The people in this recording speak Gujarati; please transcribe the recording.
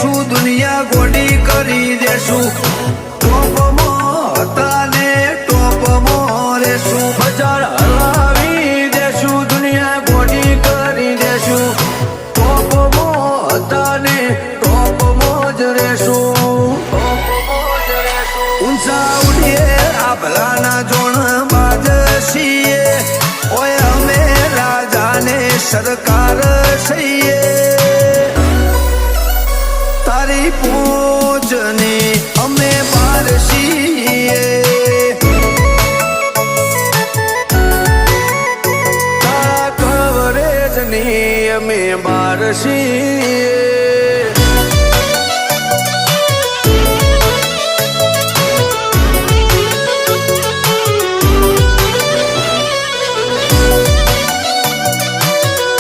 દેશું દુનિયા ગોડી કરી દેશું ટોપમાં હતા ને ટોપમાં રેશું બજાર હલાવી દેશું દુનિયા ગોડી કરી દેશું ટોપમાં હતા ને ટોપમાં જ રેશું ઊંચા ઉડીએ આભલાના જોણ બાજ છીએ ઓય અમે રાજાને સરકાર છીએ તારી પૂજને અમે બાર છીએ તારા કવરેજની અમે બાર છીએ